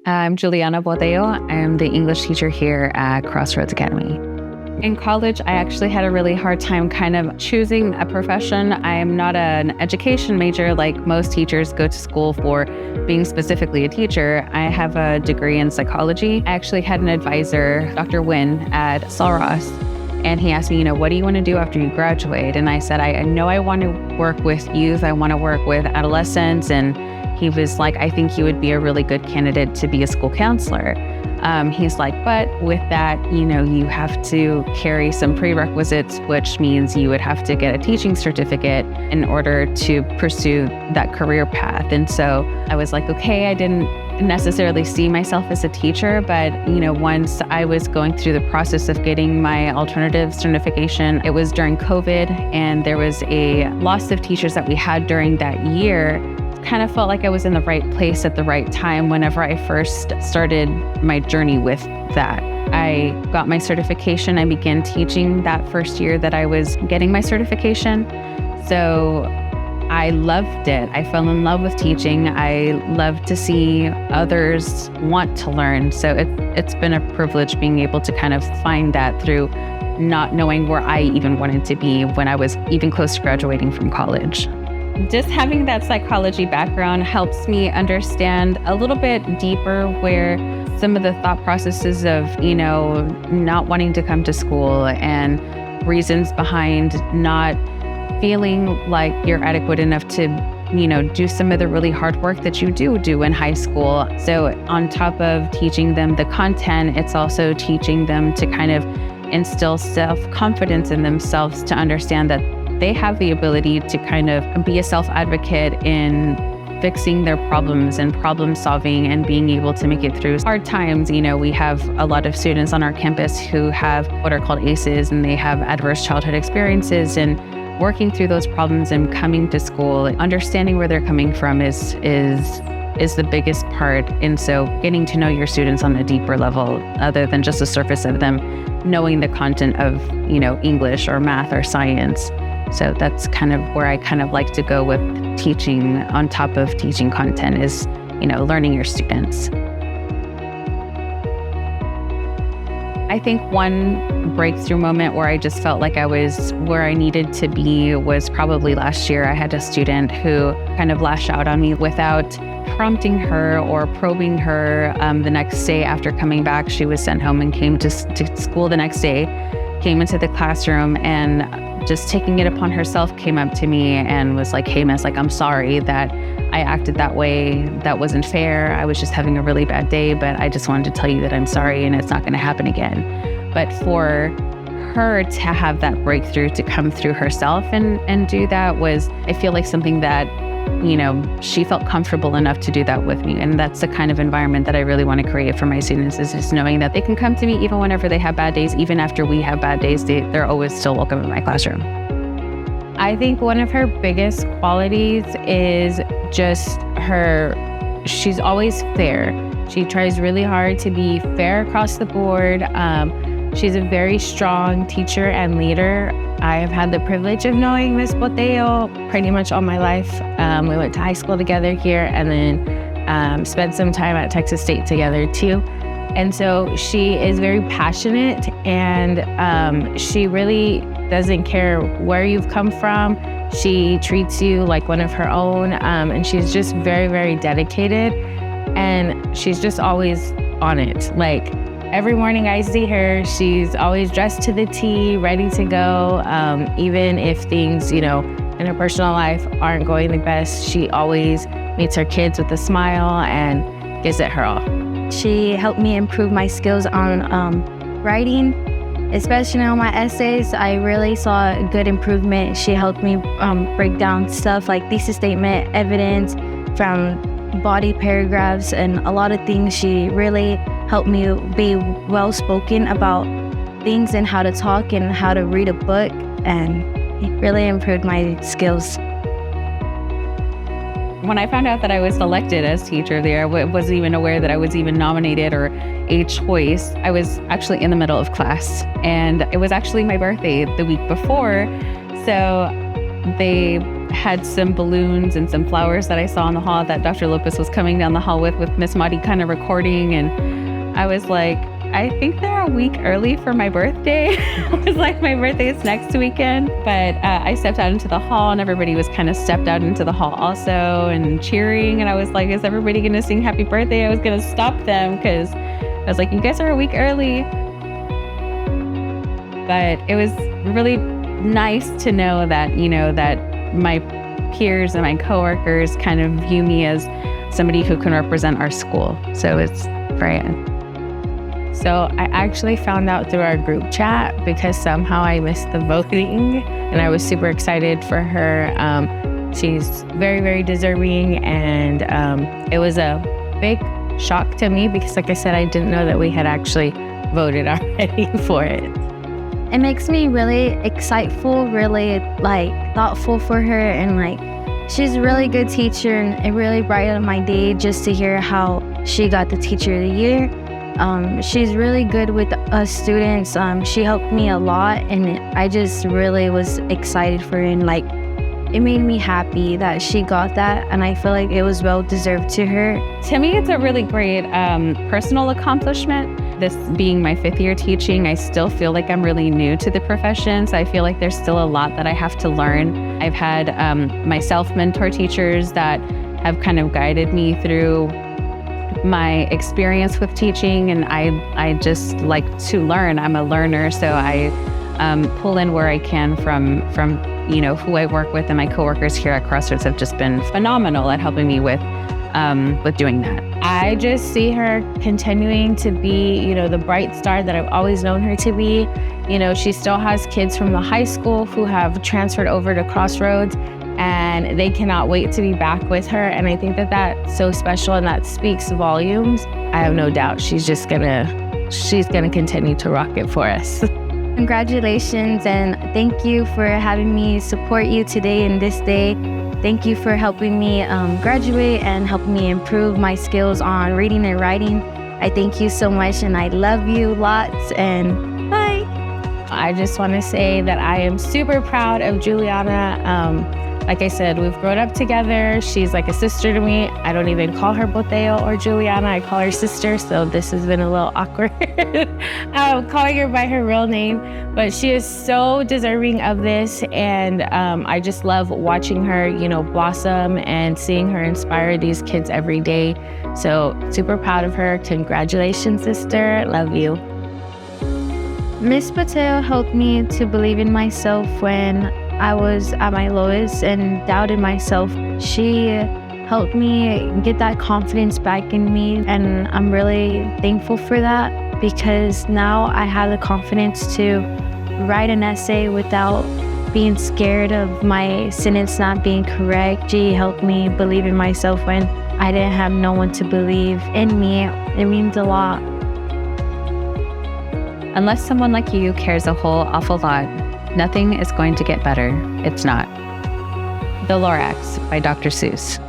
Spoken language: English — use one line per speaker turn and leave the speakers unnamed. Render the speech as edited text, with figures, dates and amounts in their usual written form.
I'm Juliana Botello. I'm the English teacher here at Crossroads Academy. In college, I actually had a really hard time kind of choosing a profession. I am not an education major like most teachers go to school for being specifically a teacher. I have a degree in psychology. I actually had an advisor, Dr. Wynn at Ross, and he asked me, what do you want to do after you graduate? And I said, I know I want to work with youth. I want to work with adolescents. And he was like, I think you would be a really good candidate to be a school counselor. He's like, but with that, you have to carry some prerequisites, which means you would have to get a teaching certificate in order to pursue that career path. And so I was like, okay, I didn't necessarily see myself as a teacher, but once I was going through the process of getting my alternative certification, it was during COVID, and there was a loss of teachers that we had during that year. Kind of felt like I was in the right place at the right time whenever I first started my journey with that. I got my certification. I began teaching that first year that I was getting my certification. So I loved it. I fell in love with teaching. I love to see others want to learn. So it's been a privilege being able to kind of find that through not knowing where I even wanted to be when I was even close to graduating from college. Just having that psychology background helps me understand a little bit deeper where some of the thought processes of, not wanting to come to school and reasons behind not feeling like you're adequate enough to, do some of the really hard work that you do in high school. So on top of teaching them the content, it's also teaching them to kind of instill self-confidence in themselves to understand that they have the ability to kind of be a self-advocate in fixing their problems and problem solving and being able to make it through hard times. We have a lot of students on our campus who have what are called ACEs, and they have adverse childhood experiences, and working through those problems and coming to school, understanding where they're coming from is the biggest part. And so getting to know your students on a deeper level, other than just the surface of them knowing the content of, English or math or science. So that's kind of where I kind of like to go with teaching on top of teaching content is, learning your students. I think one breakthrough moment where I just felt like I was where I needed to be was probably last year. I had a student who kind of lashed out on me without prompting her or probing her. The next day after coming back, she was sent home and came to school the next day, came into the classroom, and just taking it upon herself came up to me and was like, hey, miss, I'm sorry that I acted that way. That wasn't fair. I was just having a really bad day, but I just wanted to tell you that I'm sorry and it's not going to happen again. But for her to have that breakthrough to come through herself and do that was, I feel like something that, she felt comfortable enough to do that with me. And that's the kind of environment that I really want to create for my students, is just knowing that they can come to me even whenever they have bad days, even after we have bad days, they're always still welcome in my classroom. I think one of her biggest qualities is just she's always fair. She tries really hard to be fair across the board. She's a very strong teacher and leader. I have had the privilege of knowing Ms. Botello pretty much all my life. We went to high school together here and then spent some time at Texas State together too. And so she is very passionate, and she really doesn't care where you've come from. She treats you like one of her own, and she's just very, very dedicated, and she's just always on it. Every morning I see her, she's always dressed to the T, ready to go. Even if things, in her personal life aren't going the best, she always meets her kids with a smile and gives it her all.
She helped me improve my skills on writing, especially on my essays. I really saw a good improvement. She helped me break down stuff like thesis statement, evidence from body paragraphs, and a lot of things. She really helped me be well-spoken about things and how to talk and how to read a book, and it really improved my skills.
When I found out that I was selected as Teacher of the Year, I wasn't even aware that I was even nominated or a choice. I was actually in the middle of class, and it was actually my birthday the week before. So they had some balloons and some flowers that I saw in the hall that Dr. Lopez was coming down the hall with Miss Madi kind of recording. And I was like, I think they're a week early for my birthday. It was like, my birthday is next weekend. But I stepped out into the hall and everybody was kind of stepped out into the hall also and cheering. And I was like, is everybody going to sing happy birthday? I was going to stop them because I was like, you guys are a week early. But it was really nice to know that, that my peers and my coworkers kind of view me as somebody who can represent our school. So it's great.
So I actually found out through our group chat because somehow I missed the voting, and I was super excited for her. She's very, very deserving, and it was a big shock to me because, like I said, I didn't know that we had actually voted already for it.
It makes me really exciteful, really thoughtful for her, and she's a really good teacher, and it really brightened my day just to hear how she got the Teacher of the Year. She's really good with us students. She helped me a lot, and I just really was excited for her, and it made me happy that she got that, and I feel like it was well deserved to her.
To me, it's a really great personal accomplishment. This being my 5th year teaching, I still feel like I'm really new to the profession, so I feel like there's still a lot that I have to learn. I've had my self-mentor teachers that have kind of guided me through my experience with teaching, and I just like to learn. I'm a learner, so I pull in where I can from who I work with, and my coworkers here at Crossroads have just been phenomenal at helping me with doing that.
I just see her continuing to be, the bright star that I've always known her to be. She still has kids from the high school who have transferred over to Crossroads, and they cannot wait to be back with her. And I think that that's so special, and that speaks volumes. I have no doubt she's gonna continue to rock it for us.
Congratulations, and thank you for having me support you today and this day. Thank you for helping me graduate and helping me improve my skills on reading and writing. I thank you so much, and I love you lots, and bye.
I just want to say that I am super proud of Juliana. Like I said, we've grown up together. She's like a sister to me. I don't even call her Botello or Juliana. I call her sister, so this has been a little awkward. Calling her by her real name, but she is so deserving of this, and I just love watching her, blossom and seeing her inspire these kids every day. So super proud of her. Congratulations, sister. Love you.
Miss Botello helped me to believe in myself when I was at my lowest and doubted myself. She helped me get that confidence back in me, and I'm really thankful for that because now I have the confidence to write an essay without being scared of my sentence not being correct. She helped me believe in myself when I didn't have no one to believe in me. It means a lot.
Unless someone like you cares a whole awful lot, nothing is going to get better. It's not. The Lorax by Dr. Seuss.